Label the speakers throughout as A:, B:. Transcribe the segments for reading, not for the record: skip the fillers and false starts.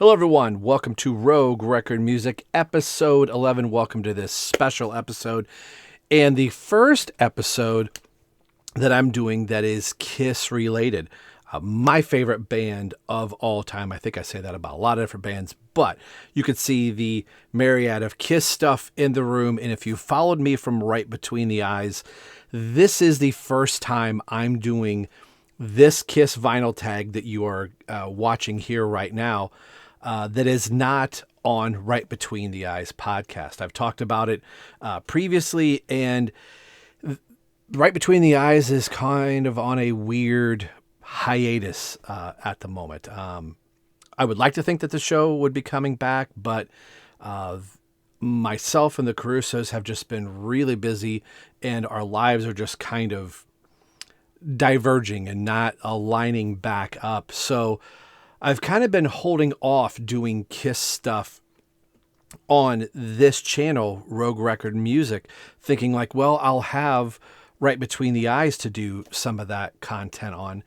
A: Hello, everyone. Welcome to Rogue Record Music, episode 11. Welcome to this special episode. And the first episode that I'm doing that is Kiss related. My favorite band of all time. I think I say that about a lot of different bands, but you could see the myriad of Kiss stuff in the room. And if you followed me from right between the eyes, this is the first time I'm doing this Kiss vinyl tag that you are watching here right now. That is not on Right Between the Eyes podcast. I've talked about it previously, and Right Between the Eyes is kind of on a weird hiatus at the moment. I would like to think that the show would be coming back, but myself and the Carusos have just been really busy, and our lives are just kind of diverging and not aligning back up. So I've kind of been holding off doing Kiss stuff on this channel, Rogue Record Music, thinking like, well, I'll have Right Between the Eyes to do some of that content on.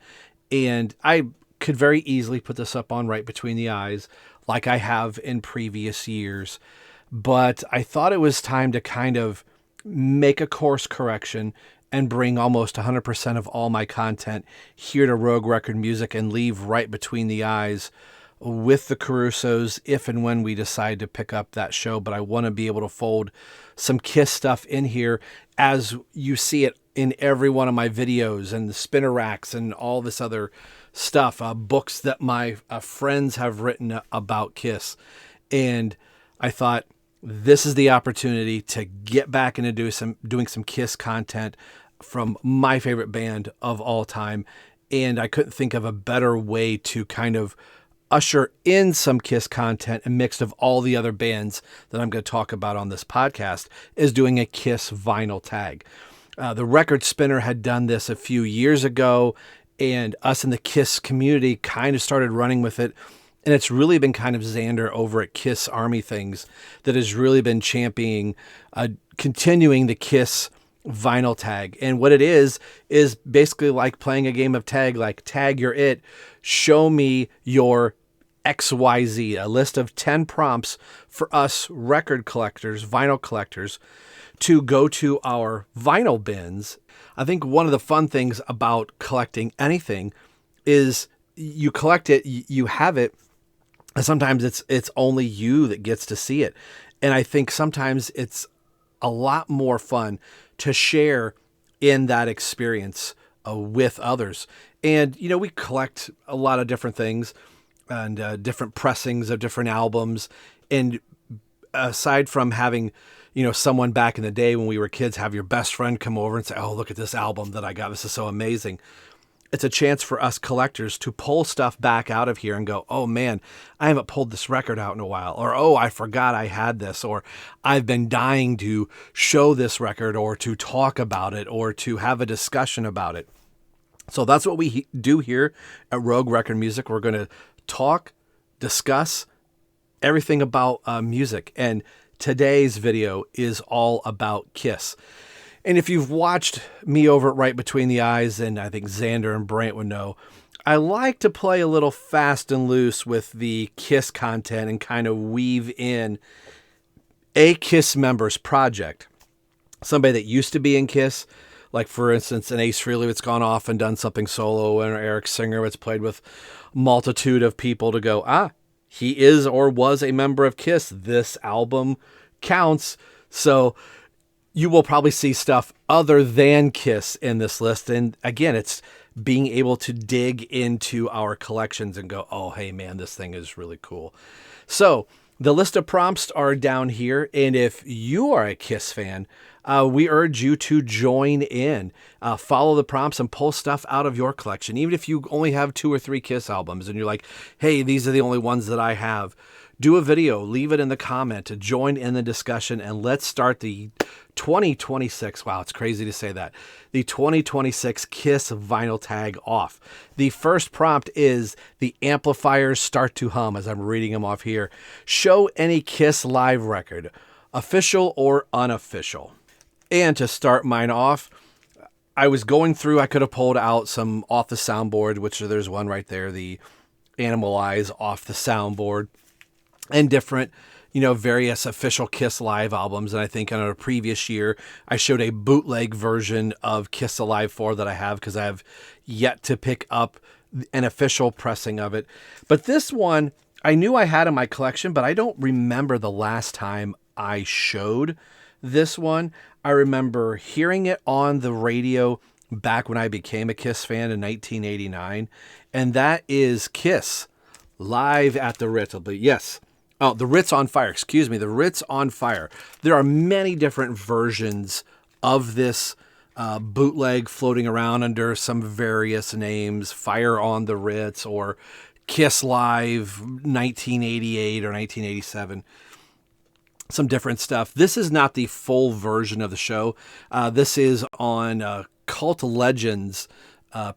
A: And I could very easily put this up on Right Between the Eyes like I have in previous years. But I thought it was time to kind of make a course correction and bring almost 100% of all my content here to Rogue Record Music and leave Right Between the Eyes with the Carusos if and when we decide to pick up that show. But I want to be able to fold some Kiss stuff in here as you see it in every one of my videos and the spinner racks and all this other stuff, books that my friends have written about Kiss. And I thought, this is the opportunity to get back into doing some Kiss content from my favorite band of all time. And I couldn't think of a better way to kind of usher in some Kiss content and mixed of all the other bands that I'm going to talk about on this podcast is doing a Kiss vinyl tag. The Record Spinner had done this a few years ago, and us in the Kiss community kind of started running with it. And it's really been kind of Xander over at Kiss Army Things that has really been championing, continuing the Kiss vinyl tag. And what it is basically like playing a game of tag, like tag your it, show me your XYZ, a list of 10 prompts for us record collectors, vinyl collectors, to go to our vinyl bins. I think one of the fun things about collecting anything is you collect it, you have it, and sometimes it's only you that gets to see it. And I think sometimes it's a lot more fun to share in that experience with others. And, you know, we collect a lot of different things and different pressings of different albums. And aside from having, you know, someone back in the day when we were kids, have your best friend come over and say, oh, look at this album that I got. This is so amazing. It's a chance for us collectors to pull stuff back out of here and go, oh man, I haven't pulled this record out in a while. Or, oh, I forgot I had this. Or I've been dying to show this record or to talk about it or to have a discussion about it. So that's what we do here at Rogue Record Music. We're going to talk, discuss everything about music. And today's video is all about Kiss. And if you've watched me over at Right Between the Eyes, and I think Xander and Brant would know, I like to play a little fast and loose with the Kiss content and kind of weave in a Kiss member's project. Somebody that used to be in Kiss, like for instance, an Ace Frehley that's gone off and done something solo, and Eric Singer that's played with a multitude of people to go, he is or was a member of Kiss. This album counts. So you will probably see stuff other than Kiss in this list. And again, it's being able to dig into our collections and go, oh, hey, man, this thing is really cool. So the list of prompts are down here. And if you are a Kiss fan, we urge you to join in, follow the prompts and pull stuff out of your collection. Even if you only have 2 or 3 Kiss albums and you're like, hey, these are the only ones that I have. Do a video, leave it in the comment, to join in the discussion, and let's start the 2026, wow, it's crazy to say that, the 2026 Kiss vinyl tag off. The first prompt is the Amplifiers Start To Hum, as I'm reading them off here. Show any Kiss live record, official or unofficial. And to start mine off, I was going through, I could have pulled out some off the soundboard, which there's one right there, the Animal Eyes off the soundboard. and different, various official Kiss live albums. And I think in a previous year, I showed a bootleg version of Kiss Alive 4 that I have because I have yet to pick up an official pressing of it. But this one, I knew I had in my collection, but I don't remember the last time I showed this one. I remember hearing it on the radio back when I became a Kiss fan in 1989. And that is Kiss Live at the Ritz. But yes. Oh, the Ritz on Fire. Excuse me. The Ritz on Fire. There are many different versions of this bootleg floating around under some various names. Fire on the Ritz or Kiss Live 1988 or 1987. Some different stuff. This is not the full version of the show. This is on Cult Legends,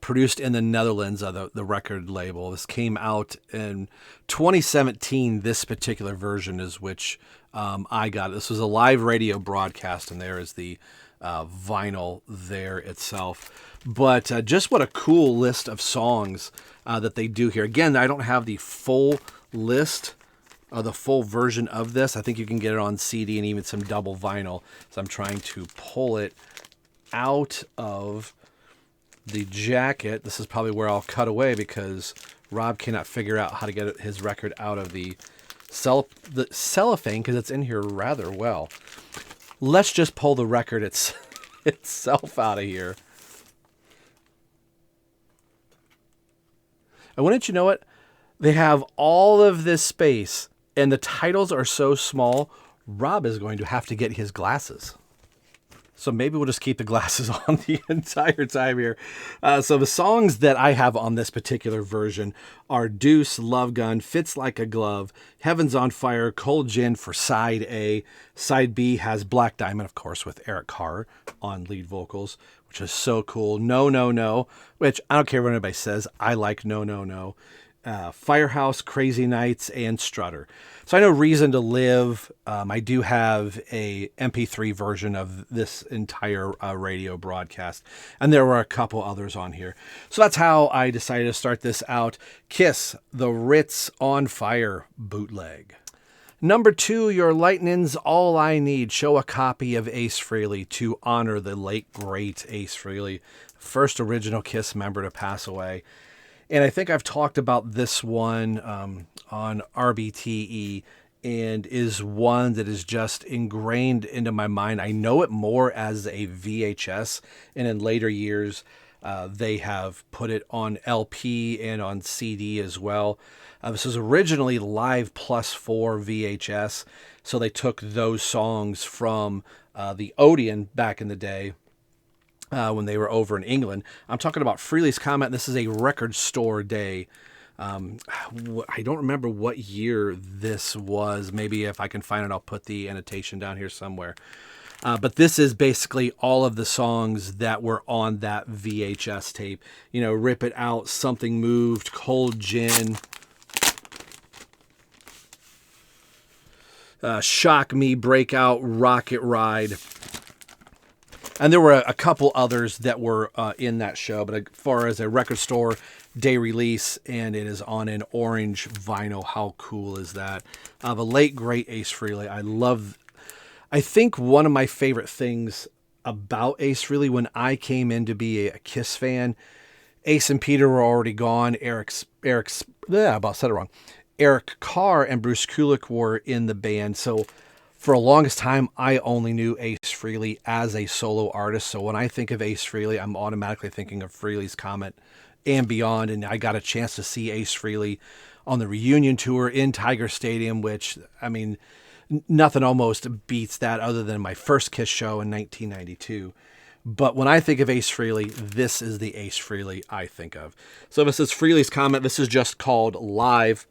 A: produced in the Netherlands, the record label. This came out in 2017. This particular version is which I got. This was a live radio broadcast, and there is the vinyl there itself. But just what a cool list of songs that they do here. Again, I don't have the full list, the full version of this. I think you can get it on CD and even some double vinyl. So I'm trying to pull it out of the jacket. This is probably where I'll cut away because Rob cannot figure out how to get his record out of the cellophane because it's in here rather well. Let's just pull the record itself out of here. And wouldn't you know it? They have all of this space and the titles are so small, Rob is going to have to get his glasses. So maybe we'll just keep the glasses on the entire time here. So the songs that I have on this particular version are Deuce, Love Gun, Fits Like a Glove, Heaven's on Fire, Cold Gin for Side A. Side B has Black Diamond, of course, with Eric Carr on lead vocals, which is so cool. No, No, No, which I don't care what anybody says. I like No, No, No. Firehouse, Crazy Nights, and Strutter. So I know Reason to Live. I do have a MP3 version of this entire radio broadcast, and there were a couple others on here. So that's how I decided to start this out. Kiss, the Ritz on Fire bootleg. Number 2, your Lightnin's All I Need. Show a copy of Ace Frehley to honor the late, great Ace Frehley, first original Kiss member to pass away. And I think I've talked about this one on RBTE, and is one that is just ingrained into my mind. I know it more as a VHS, and in later years, they have put it on LP and on CD as well. This was originally Live Plus 4 VHS, so they took those songs from the Odeon back in the day. When they were over in England. I'm talking about Frehley's Comment. This is a record store day. I don't remember what year this was. Maybe if I can find it, I'll put the annotation down here somewhere. But this is basically all of the songs that were on that VHS tape. Rip It Out, Something Moved, Cold Gin, Shock Me, Breakout, Rocket Ride. And there were a couple others that were in that show, but as far as a record store day release, and it is on an orange vinyl. How cool is that? The late, great Ace Frehley. I think one of my favorite things about Ace Frehley, when I came in to be a Kiss fan, Ace and Peter were already gone. Eric Carr and Bruce Kulick were in the band. So for the longest time, I only knew Ace Frehley as a solo artist. So when I think of Ace Frehley, I'm automatically thinking of Frehley's Comet and beyond. And I got a chance to see Ace Frehley on the reunion tour in Tiger Stadium, which, I mean, nothing almost beats that other than my first Kiss show in 1992. But when I think of Ace Frehley, this is the Ace Frehley I think of. So this is Frehley's Comet. This is just called Live.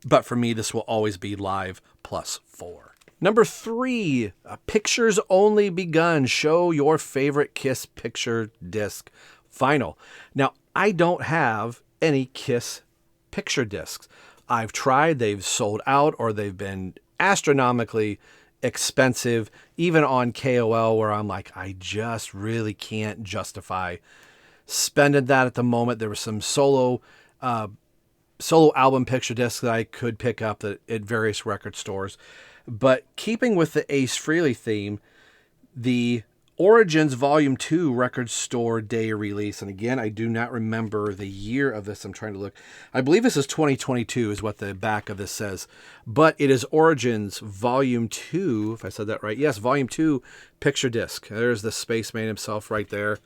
A: But for me, this will always be Live plus 4. Number 3, Pictures Only Begun. Show your favorite Kiss picture disc vinyl. Now, I don't have any Kiss picture discs. I've tried. They've sold out or they've been astronomically expensive, even on KOL, where I'm like, I just really can't justify spending that at the moment. There was some solo solo album picture disc that I could pick up at various record stores. But keeping with the Ace Frehley theme, the Origins Volume 2 Record Store Day release. And again, I do not remember the year of this. I'm trying to look. I believe this is 2022 is what the back of this says. But it is Origins Volume 2, if I said that right. Yes, Volume 2 picture disc. There's the Spaceman himself right there.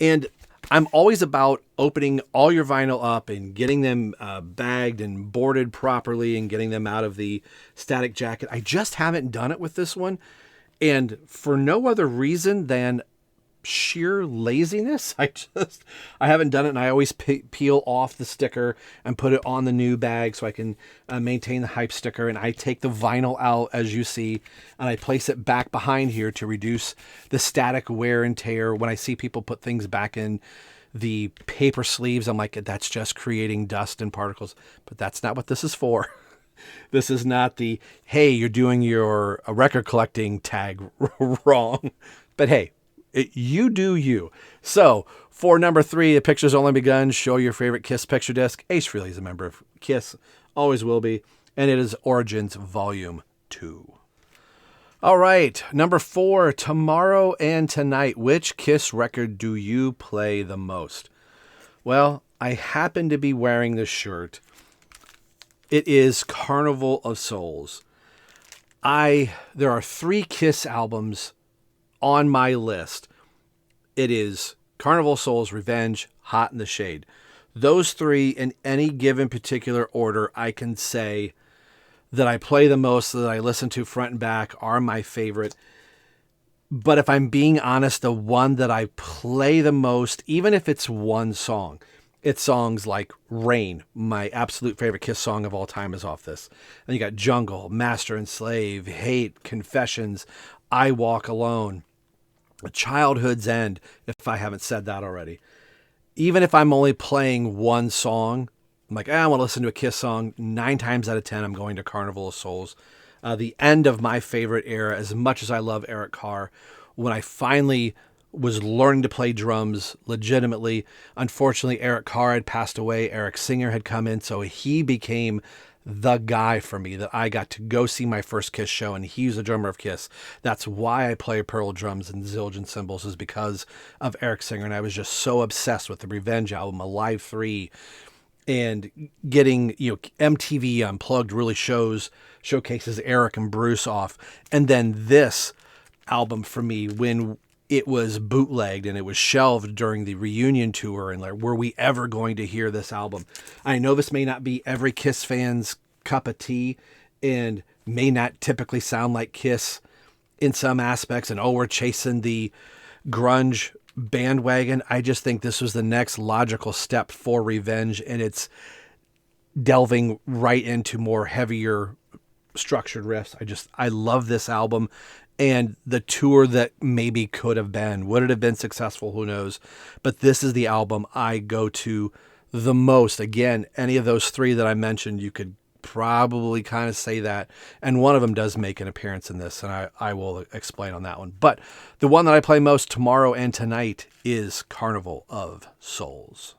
A: And I'm always about opening all your vinyl up and getting them bagged and boarded properly and getting them out of the static jacket. I just haven't done it with this one. And for no other reason than sheer laziness, I haven't done it. And I always peel off the sticker and put it on the new bag so I can maintain the hype sticker. And I take the vinyl out, as you see, and I place it back behind here to reduce the static wear and tear. When I see people put things back in the paper sleeves, I'm like, that's just creating dust and particles. But that's not what this is for. This is not the, hey, you're doing your record collecting tag wrong. But hey, you do you. So for number 3, the picture's only begun. Show your favorite Kiss picture disc. Ace Frehley is a member of Kiss. Always will be. And it is Origins Volume 2. All right. Number 4, Tomorrow and Tonight. Which Kiss record do you play the most? Well, I happen to be wearing this shirt. It is Carnival of Souls. There are 3 Kiss albums on my list. It is Carnival of Souls, Revenge, Hot in the Shade. Those 3 in any given particular order, I can say that I play the most, that I listen to front and back, are my favorite. But if I'm being honest, the one that I play the most, even if it's one song, it's songs like Rain, my absolute favorite Kiss song of all time, is off this. And you got Jungle, Master and Slave, Hate, Confessions, I Walk Alone, Childhood's End, if I haven't said that already. Even if I'm only playing one song, I'm like, I want to listen to a Kiss song. 9 times out of 10, I'm going to Carnival of Souls. The end of my favorite era, as much as I love Eric Carr, when I finally was learning to play drums legitimately. Unfortunately, Eric Carr had passed away. Eric Singer had come in, so he became the guy for me that I got to go see my first Kiss show, and he's the drummer of Kiss. That's why I play Pearl drums and Zildjian cymbals, is because of Eric Singer, and I was just so obsessed with the Revenge album, Alive 3, and getting, MTV Unplugged really showcases Eric and Bruce off. And then this album for me, when it was bootlegged and it was shelved during the reunion tour, and like, were we ever going to hear this album? I know this may not be every Kiss fan's cup of tea and may not typically sound like Kiss in some aspects, and we're chasing the grunge bandwagon. I just think this was the next logical step for Revenge, and it's delving right into more heavier structured riffs. I love this album. And the tour that maybe could have been. Would it have been successful? Who knows? But this is the album I go to the most. Again, any of those 3 that I mentioned, you could probably kind of say that. And one of them does make an appearance in this, and I will explain on that one. But the one that I play most, Tomorrow and Tonight, is Carnival of Souls.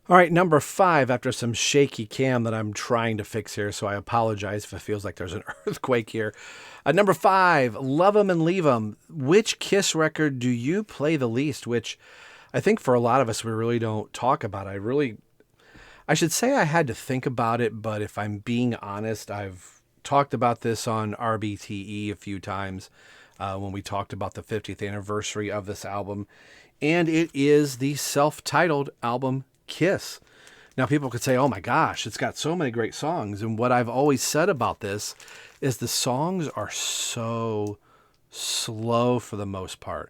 A: All right, number 5, after some shaky cam that I'm trying to fix here, so I apologize if it feels like there's an earthquake here. Number 5, Love 'Em and Leave 'Em. Which Kiss record do you play the least? Which I think for a lot of us, we really don't talk about. I should say I had to think about it, but if I'm being honest, I've talked about this on RBTE a few times when we talked about the 50th anniversary of this album. And it is the self-titled album, Kiss. Now, people could say, oh my gosh, it's got so many great songs. And what I've always said about this is the songs are so slow for the most part.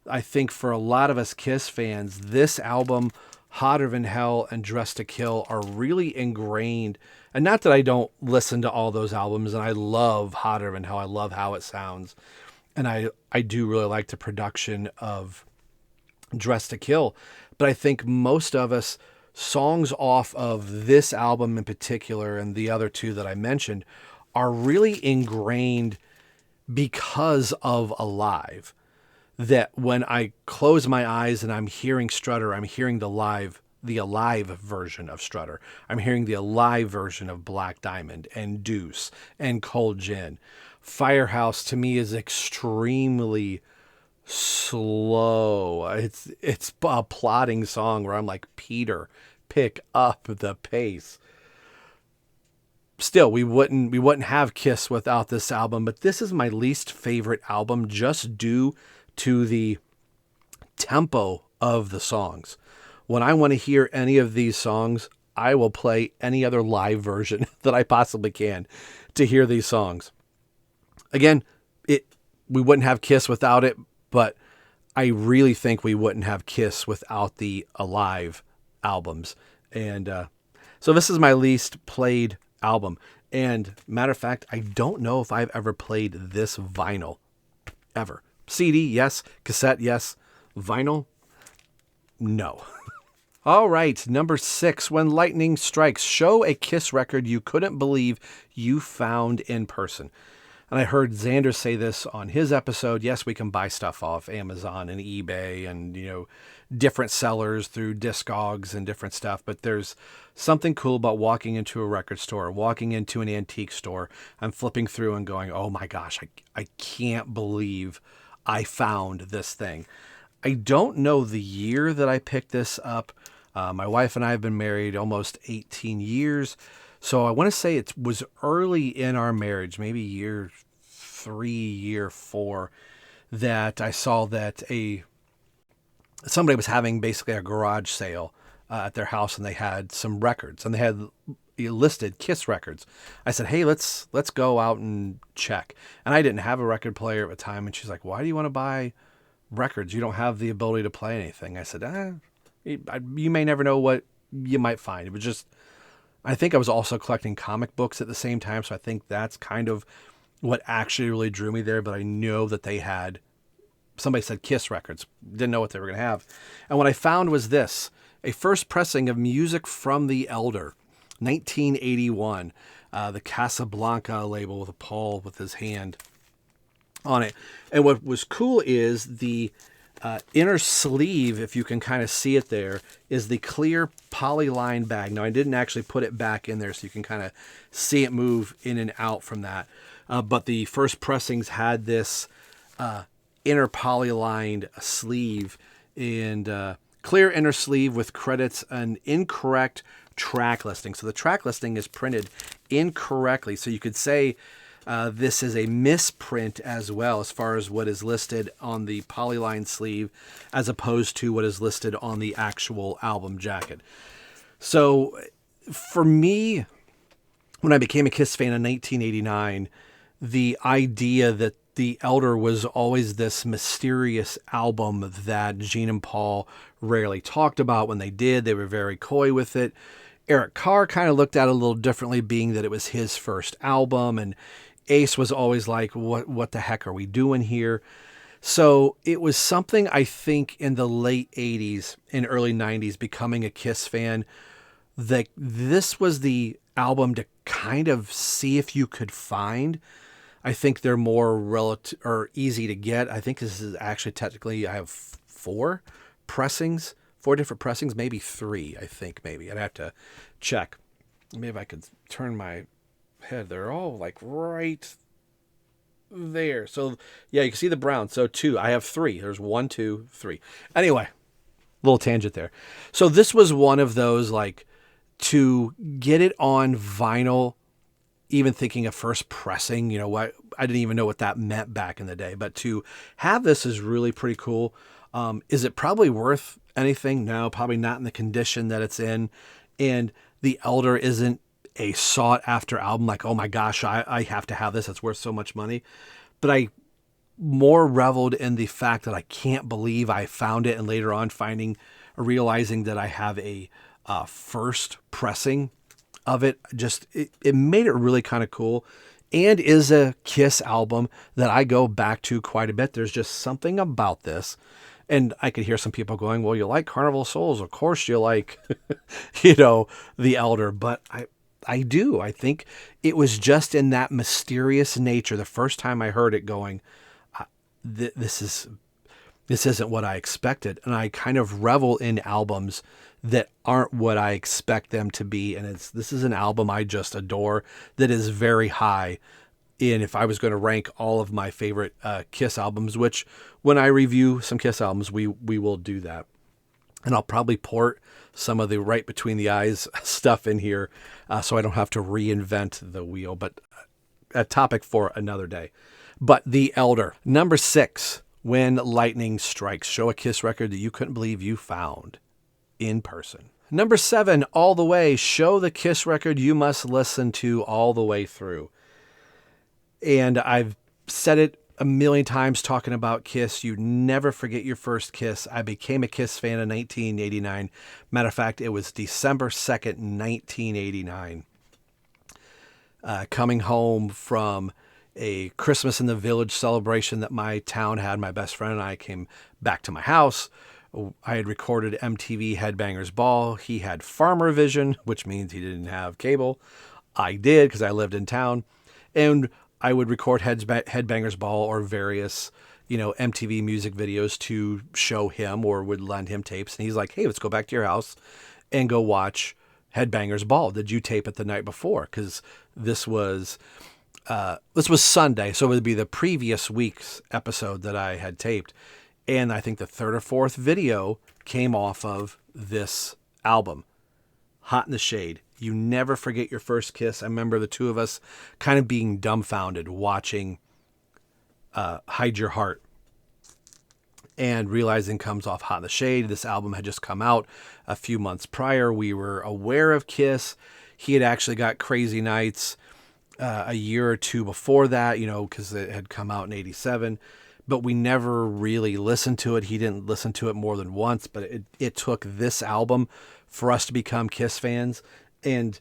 A: I think for a lot of us Kiss fans, this album, Hotter Than Hell and Dressed to Kill, are really ingrained. And not that I don't listen to all those albums, and I love Hotter Than Hell. I love how it sounds. And I do really like the production of Dressed to Kill. But I think most of us, songs off of this album in particular and the other 2 that I mentioned, are really ingrained because of Alive. That when I close my eyes and I'm hearing Strutter, I'm hearing the live the Alive version of Strutter. I'm hearing the Alive version of Black Diamond and Deuce and Cold Gin. Firehouse to me is extremely slow. It's a plodding song where I'm like, Peter, pick up the pace. Still, we wouldn't have Kiss without this album, but this is my least favorite album just due to the tempo of the songs. When I want to hear any of these songs, I will play any other live version that I possibly can to hear these songs. Again, we wouldn't have Kiss without it, but I really think we wouldn't have Kiss without the Alive albums. And so this is my least played album. And matter of fact, I don't know if I've ever played this vinyl ever. CD, yes. Cassette, yes. Vinyl, no. All right, number 6, When Lightning Strikes. Show a Kiss record you couldn't believe you found in person. And I heard Xander say this on his episode. Yes, we can buy stuff off Amazon and eBay and, different sellers through Discogs and different stuff. But there's something cool about walking into a record store, walking into an antique store. I'm flipping through and going, oh my gosh, I can't believe I found this thing. I don't know the year that I picked this up. My wife and I have been married almost 18 years. So I want to say it was early in our marriage, maybe year 3, year 4, that I saw that somebody was having basically a garage sale at their house, and they had some records, and they had listed Kiss records. I said, hey, let's go out and check. And I didn't have a record player at the time, and she's like, why do you want to buy records? You don't have the ability to play anything. I said, you may never know what you might find. It was just, I think I was also collecting comic books at the same time, so I think that's kind of what actually really drew me there. But I know that they had, somebody said Kiss records, didn't know what they were going to have. And what I found was this, a first pressing of Music from the Elder, 1981, the Casablanca label with a Paul with his hand on it. And what was cool is the inner sleeve, if you can kind of see it there, is the clear polyline bag. Now, I didn't actually put it back in there so you can kind of see it move in and out from that. But the first pressings had this inner polylined sleeve and clear inner sleeve with credits an incorrect track listing. So the track listing is printed incorrectly. So you could say this is a misprint as well, as far as what is listed on the polyline sleeve as opposed to what is listed on the actual album jacket. So for me, when I became a Kiss fan in 1989, the idea that The Elder was always this mysterious album that Gene and Paul rarely talked about. When they did, they were very coy with it. Eric Carr kind of looked at it a little differently, being that it was his first album, and Ace was always like, what the heck are we doing here? So it was something, I think, in the late 80s and early 90s, becoming a Kiss fan, that this was the album to kind of see if you could find. I think they're more relative or easy to get. I think this is actually technically, I have 4 different pressings, maybe 3, I think maybe. I'd have to check. Maybe if I could turn my head. They're all like right there. So yeah, you can see the brown. So 2, I have 3. There's 1, 2, 3. Anyway, little tangent there. So this was one of those, like, to get it on vinyl, even thinking of first pressing, what, I didn't even know what that meant back in the day, but to have this is really pretty cool. Is it probably worth anything? No, probably not in the condition that it's in. And The Elder isn't a sought after album, like, oh my gosh, I have to have this, it's worth so much money. But I more reveled in the fact that I can't believe I found it, and later on realizing that I have a first pressing of it. Just it made it really kind of cool, and is a Kiss album that I go back to quite a bit. There's just something about this. And I could hear some people going, well, you like Carnival of Souls, of course you like The Elder. But I do. I think it was just in that mysterious nature. The first time I heard it, going, this isn't what I expected. And I kind of revel in albums that aren't what I expect them to be. And this is an album I just adore that is very high in, if I was going to rank all of my favorite Kiss albums, which when I review some Kiss albums, we will do that. And I'll probably port some of the right between the eyes stuff in here so I don't have to reinvent the wheel, but a topic for another day. But The Elder. Number 6, When Lightning Strikes. Show a Kiss record that you couldn't believe you found in person. Number 7, All the Way. Show the Kiss record you must listen to all the way through. And I've said it a million times talking about Kiss. You never forget your first Kiss. I became a Kiss fan in 1989. Matter of fact, it was December 2nd, 1989. Coming home from a Christmas in the Village celebration that my town had, my best friend and I came back to my house. I had recorded MTV Headbangers Ball. He had Farmer Vision, which means he didn't have cable. I did because I lived in town. And I would record Headbangers Ball or various, MTV music videos to show him, or would lend him tapes. And he's like, hey, let's go back to your house and go watch Headbangers Ball. Did you tape it the night before? Because this was Sunday, so it would be the previous week's episode that I had taped. And I think the third or fourth video came off of this album, Hot in the Shade. You never forget your first Kiss. I remember the two of us kind of being dumbfounded watching Hide Your Heart and realizing comes off Hot in the Shade. This album had just come out a few months prior. We were aware of Kiss. He had actually got Crazy Nights a year or two before that, because it had come out in 87. But we never really listened to it. He didn't listen to it more than once. But it took this album for us to become Kiss fans. And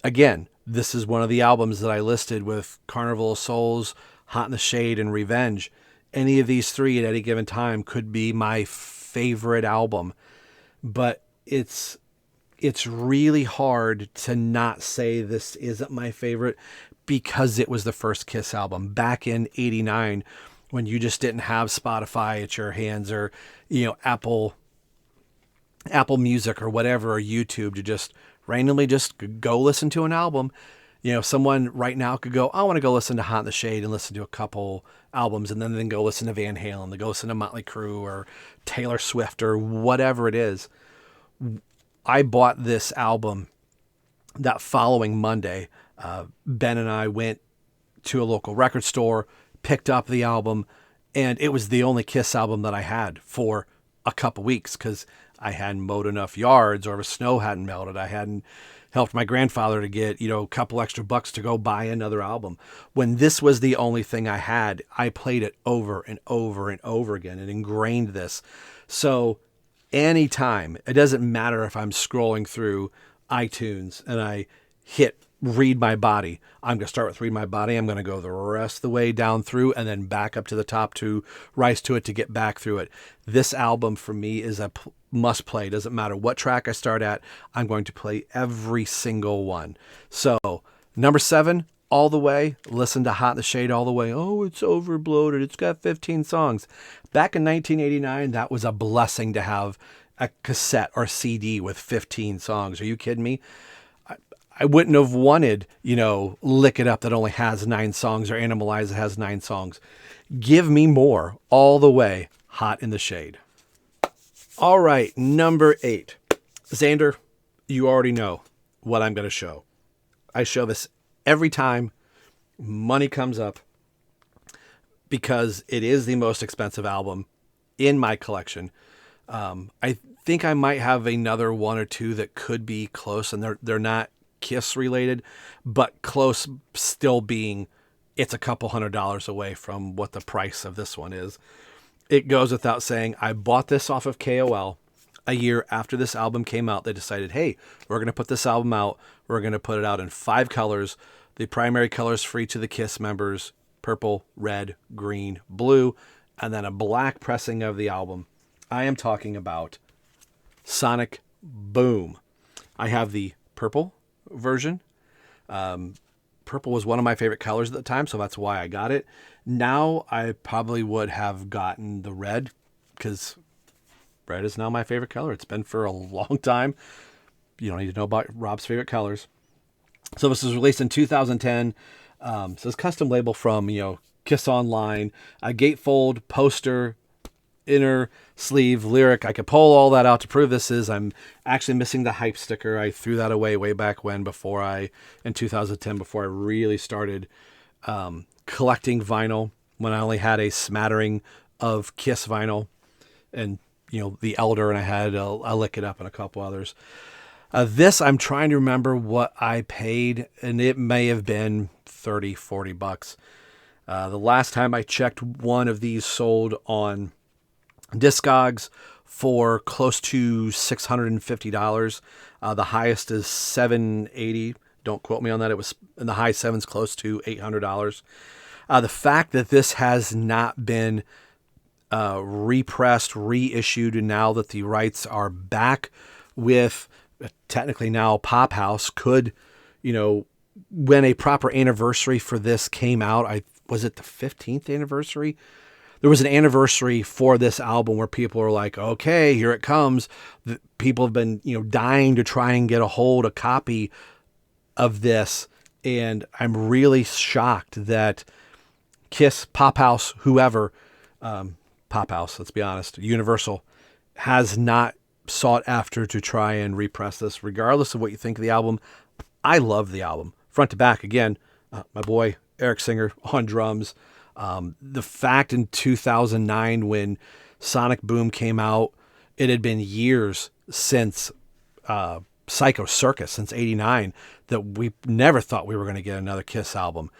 A: again, this is one of the albums that I listed with Carnival of Souls, Hot in the Shade, and Revenge. Any of these three at any given time could be my favorite album. But it's really hard to not say this isn't my favorite because it was the first Kiss album back in 89 when you just didn't have Spotify at your hands, or, Apple Music or whatever, or YouTube, to just randomly just go listen to an album. Someone right now could go, I want to go listen to Hot in the Shade and listen to a couple albums, and then go listen to Van Halen, then go listen to Motley Crue or Taylor Swift or whatever it is. I bought this album that following Monday. Ben and I went to a local record store, picked up the album, and it was the only Kiss album that I had for a couple weeks because I hadn't mowed enough yards, or the snow hadn't melted. I hadn't helped my grandfather to get, a couple extra bucks to go buy another album. When this was the only thing I had, I played it over and over and over again and ingrained this. So anytime, it doesn't matter if I'm scrolling through iTunes and I hit Read My Body, I'm going to start with Read My Body. I'm going to go the rest of the way down through and then back up to the top to Rise to It to get back through it. This album for me is a must play. Doesn't matter what track I start at, I'm going to play every single one. So number 7, All the Way. Listen to Hot in the Shade all the way. Oh, it's overbloated. It's got 15 songs. Back in 1989, that was a blessing to have a cassette or CD with 15 songs. Are you kidding me? I wouldn't have wanted, Lick It Up that only has 9 songs, or Animalize that has 9 songs. Give me more. All the Way, Hot in the Shade. All right, number 8. Xander, you already know what I'm going to show. I show this every time money comes up because it is the most expensive album in my collection. I think I might have another one or two that could be close, and they're not Kiss related, but close still being it's a couple $100 away from what the price of this one is. It goes without saying, I bought this off of KOL a year after this album came out. They decided, hey, we're going to put this album out. We're going to put it out in 5 colors. The primary colors for each of the Kiss members: purple, red, green, blue, and then a black pressing of the album. I am talking about Sonic Boom. I have the purple version. Purple was one of my favorite colors at the time, so that's why I got it. Now I probably would have gotten the red because red is now my favorite color. It's been for a long time. You don't need to know about Rob's favorite colors. So this was released in 2010. So it's custom label from, Kiss Online, a gatefold, poster, inner sleeve, lyric. I could pull all that out to prove this is. I'm actually missing the hype sticker. I threw that away way back when, in 2010, before I really started collecting vinyl, when I only had a smattering of Kiss vinyl and, the Elder, and I had a Lick It Up and a couple others. This, I'm trying to remember what I paid, and it may have been $30-$40. The last time I checked, one of these sold on Discogs for close to $650. The highest is $780. Don't quote me on that. It was in the high sevens, close to $800. The fact that this has not been repressed, reissued, and now that the rights are back with technically now Pop House could, when a proper anniversary for this came out, was it the 15th anniversary? There was an anniversary for this album where people were like, okay, here it comes. People have been, dying to try and get a copy of this. And I'm really shocked that Kiss, Pop House, whoever, Pop House, let's be honest, Universal, has not sought after to try and repress this, regardless of what you think of the album. I love the album. Front to back, again, my boy Eric Singer on drums. The fact in 2009 when Sonic Boom came out, it had been years since Psycho Circus, since '89, that we never thought we were going to get another Kiss album.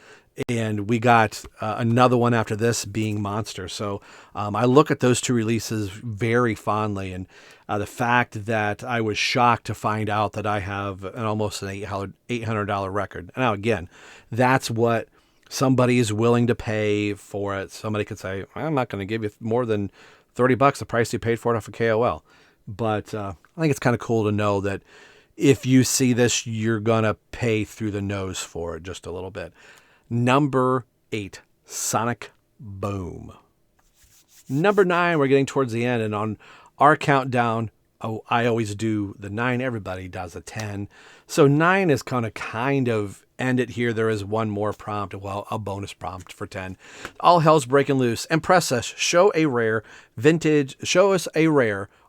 A: And we got another one after this, being Monster. So I look at those two releases very fondly. And the fact that I was shocked to find out that I have almost an $800 record. Now, again, that's what somebody is willing to pay for it. Somebody could say, I'm not going to give you more than $30, the price you paid for it off of KOL. But I think it's kind of cool to know that if you see this, you're going to pay through the nose for it just a little bit. Number 8, Sonic Boom. Number 9, we're getting towards the end, and on our countdown, I always do the 9. Everybody does a 10. So 9 is kind of end it here. There is one more prompt, a bonus prompt for 10. All hell's breaking loose. Impress us. Show us a rare,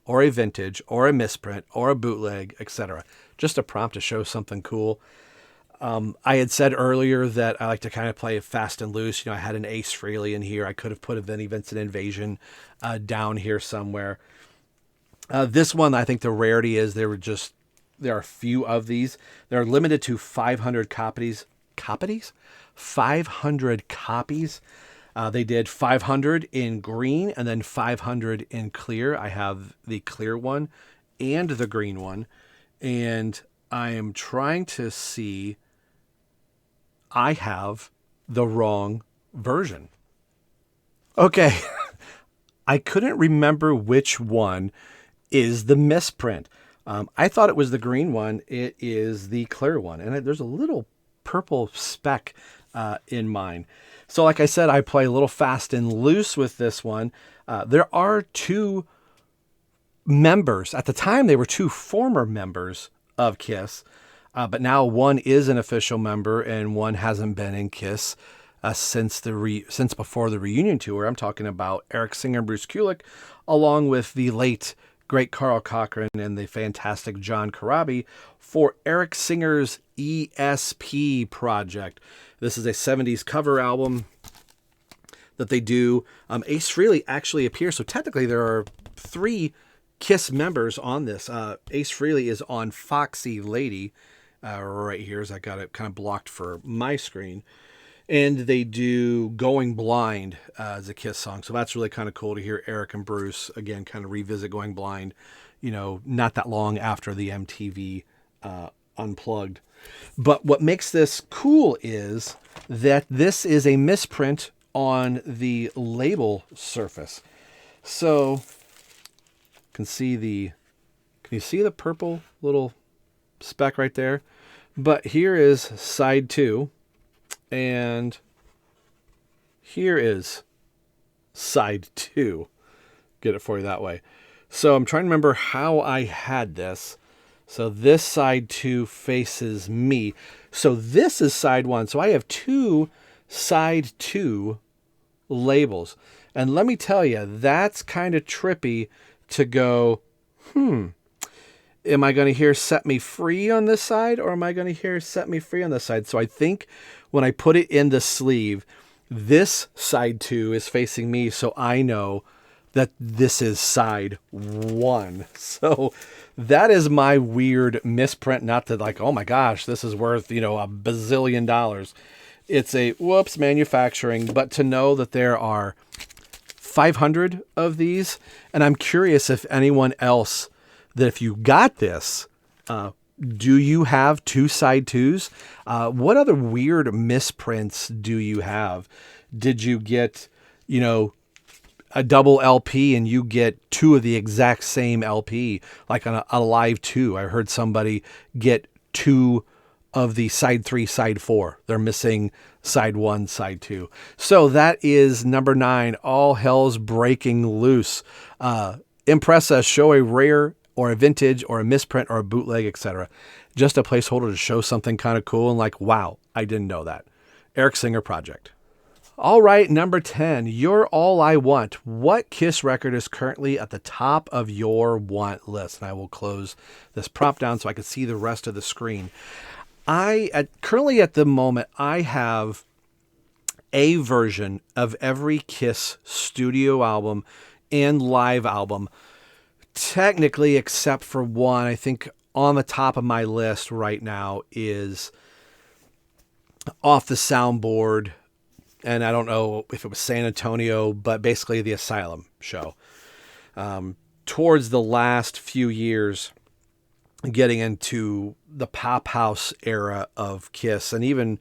A: or a vintage, or a misprint, or a bootleg, etc. Just a prompt to show something cool. I had said earlier that I like to kind of play fast and loose. I had an Ace Frehley in here. I could have put a Vinnie Vincent Invasion down here somewhere. This one, I think the rarity is there are a few of these. They're limited to 500 copies. 500 copies. They did 500 in green and then 500 in clear. I have the clear one and the green one. And I am trying to see. I have the wrong version. Okay. I couldn't remember which one is the misprint. I thought it was the green one. It is the clear one. And there's a little purple speck in mine. So like I said, I play a little fast and loose with this one. There are 2 members. At the time, they were 2 former members of Kiss. But now one is an official member and one hasn't been in Kiss since before the reunion tour. I'm talking about Eric Singer and Bruce Kulick, along with the late great Carl Cochran and the fantastic John Corabi for Eric Singer's ESP project. This is a 70s cover album that they do. Ace Frehley actually appears. So technically there are 3 Kiss members on this. Ace Frehley is on Foxy Lady right here, as I got it kind of blocked for my screen. And they do Going Blind as a Kiss song. So that's really kind of cool to hear Eric and Bruce, again, kind of revisit Going Blind, not that long after the MTV Unplugged. But what makes this cool is that this is a misprint on the label surface. So can you see the purple little speck right there? But here is side 2, and here is side 2. Get it for you that way. So I'm trying to remember how I had this. So this side 2 faces me. So this is side 1. So I have 2 side 2 labels. And let me tell you, that's kind of trippy to go, am I going to hear Set Me Free on this side, or am I going to hear Set Me Free on this side? So I think when I put it in the sleeve, this side 2 is facing me, so I know that this is side 1. So that is my weird misprint. Not to like, oh my gosh, this is worth, a bazillion dollars. It's a whoops manufacturing, but to know that there are 500 of these, and I'm curious if anyone else, that if you got this, do you have 2 side 2s? What other weird misprints do you have? Did you get, a double LP and you get 2 of the exact same LP, like on a live 2? I heard somebody get 2 of the side 3, side 4. They're missing side 1, side 2. So that is number 9. All hell's breaking loose. Impress us, show a rare or a vintage or a misprint or a bootleg, etc. Just a placeholder to show something kind of cool and like, wow, I didn't know that. Eric Singer Project. All right, number 10, You're All I Want. What Kiss record is currently at the top of your want list? And I will close this prop down so I can see the rest of the screen. Currently at the moment, I have a version of every Kiss studio album and live album, technically except for one. I think on the top of my list right now is Off the Soundboard, and I don't know if it was San Antonio, but basically the Asylum show. Towards the last few years, getting into the pop house era of Kiss, and even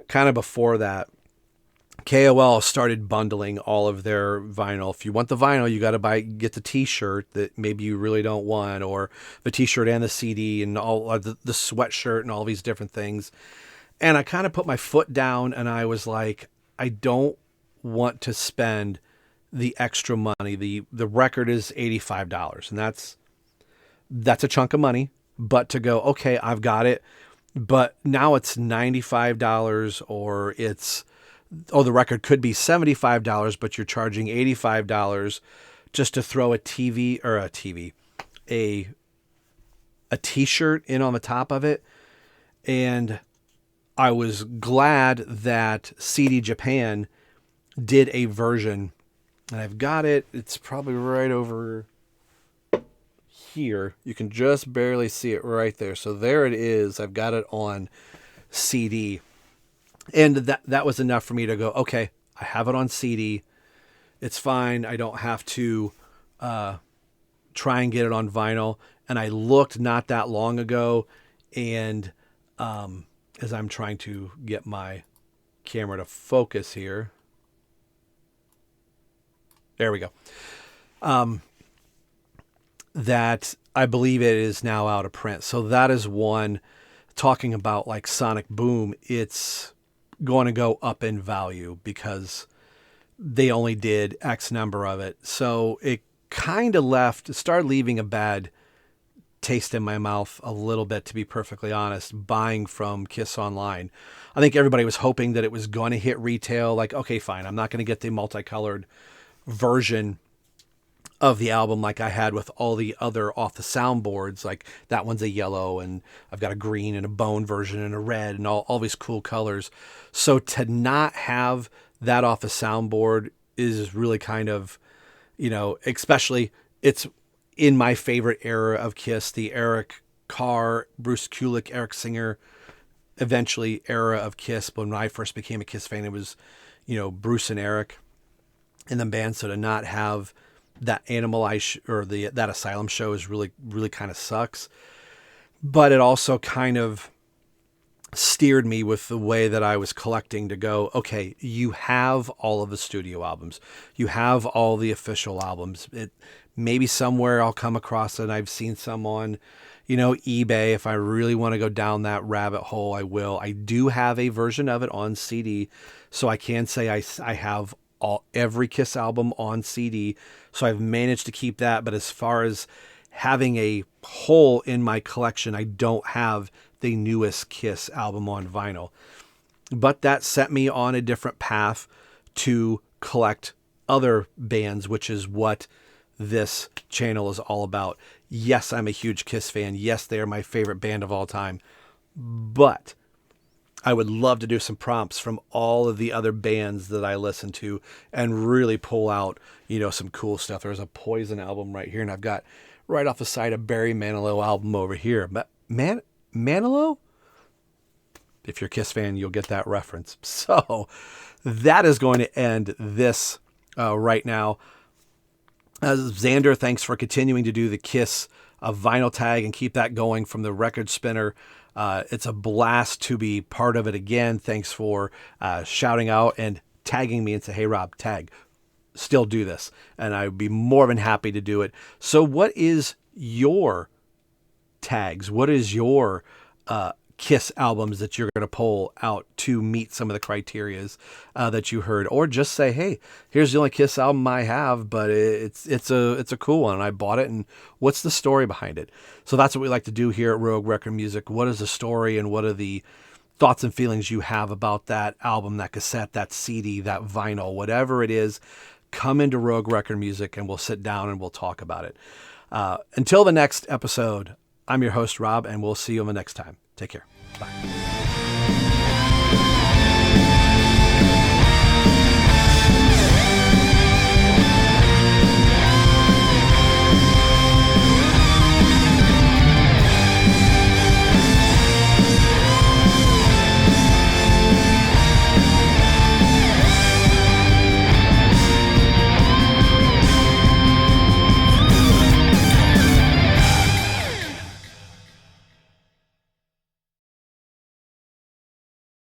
A: kind of before that, KOL started bundling all of their vinyl. If you want the vinyl, you got to get the T-shirt that maybe you really don't want, or the T-shirt and the CD and all the sweatshirt and all these different things. And I kind of put my foot down, and I was like, I don't want to spend the extra money. The record is $85, and that's a chunk of money. But to go, okay, I've got it, but now it's $95, or the record could be $75, but you're charging $85 just to throw a T-shirt in on the top of it. And I was glad that CD Japan did a version, and I've got it. It's probably right over here. You can just barely see it right there. So there it is. I've got it on CD. And that was enough for me to go, okay, I have it on CD. It's fine. I don't have to try and get it on vinyl. And I looked not that long ago, and as I'm trying to get my camera to focus here. There we go. That I believe it is now out of print. So that is one. Talking about like Sonic Boom, it's going to go up in value because they only did X number of it. So it kind of started leaving a bad taste in my mouth a little bit, to be perfectly honest, buying from Kiss Online. I think everybody was hoping that it was going to hit retail. Like, okay, fine, I'm not going to get the multicolored version of the album like I had with all the other Off the Soundboards. Like that one's a yellow, and I've got a green and a bone version and a red and all these cool colors. So to not have that Off the Soundboard is really kind of, especially it's in my favorite era of Kiss, the Eric Carr, Bruce Kulick, Eric Singer, eventually era of Kiss. But when I first became a Kiss fan, it was, Bruce and Eric in the band. So to not have that that Asylum show is really, really kind of sucks. But it also kind of steered me with the way that I was collecting to go, okay, you have all of the studio albums. You have all the official albums. Maybe somewhere I'll come across it. I've seen some on, eBay. If I really want to go down that rabbit hole, I will. I do have a version of it on CD, so I can say I have every Kiss album on CD, so I've managed to keep that. But as far as having a hole in my collection, I don't have the newest Kiss album on vinyl. But that set me on a different path to collect other bands, which is what this channel is all about. Yes, I'm a huge Kiss fan. Yes, they are my favorite band of all time. But I would love to do some prompts from all of the other bands that I listen to and really pull out, some cool stuff. There's a Poison album right here, and I've got right off the side a Barry Manilow album over here. But Manilow? If you're a Kiss fan, you'll get that reference. So that is going to end this right now. Xander, thanks for continuing to do the Kiss vinyl tag and keep that going from the record spinner. It's a blast to be part of it again. Thanks for shouting out and tagging me and say, hey, Rob, tag. Still do this. And I'd be more than happy to do it. So what is your tags? What is your Kiss albums that you're going to pull out to meet some of the criterias that you heard, or just say, hey, here's the only Kiss album I have, but it's a cool one. I bought it, and what's the story behind it? So that's what we like to do here at Rogue Record Music. What is the story, and what are the thoughts and feelings you have about that album, that cassette, that CD, that vinyl, whatever it is? Come into Rogue Record Music, and we'll sit down and we'll talk about it. Until the next episode, I'm your host, Rob, and we'll see you on the next time. Take care. Bye.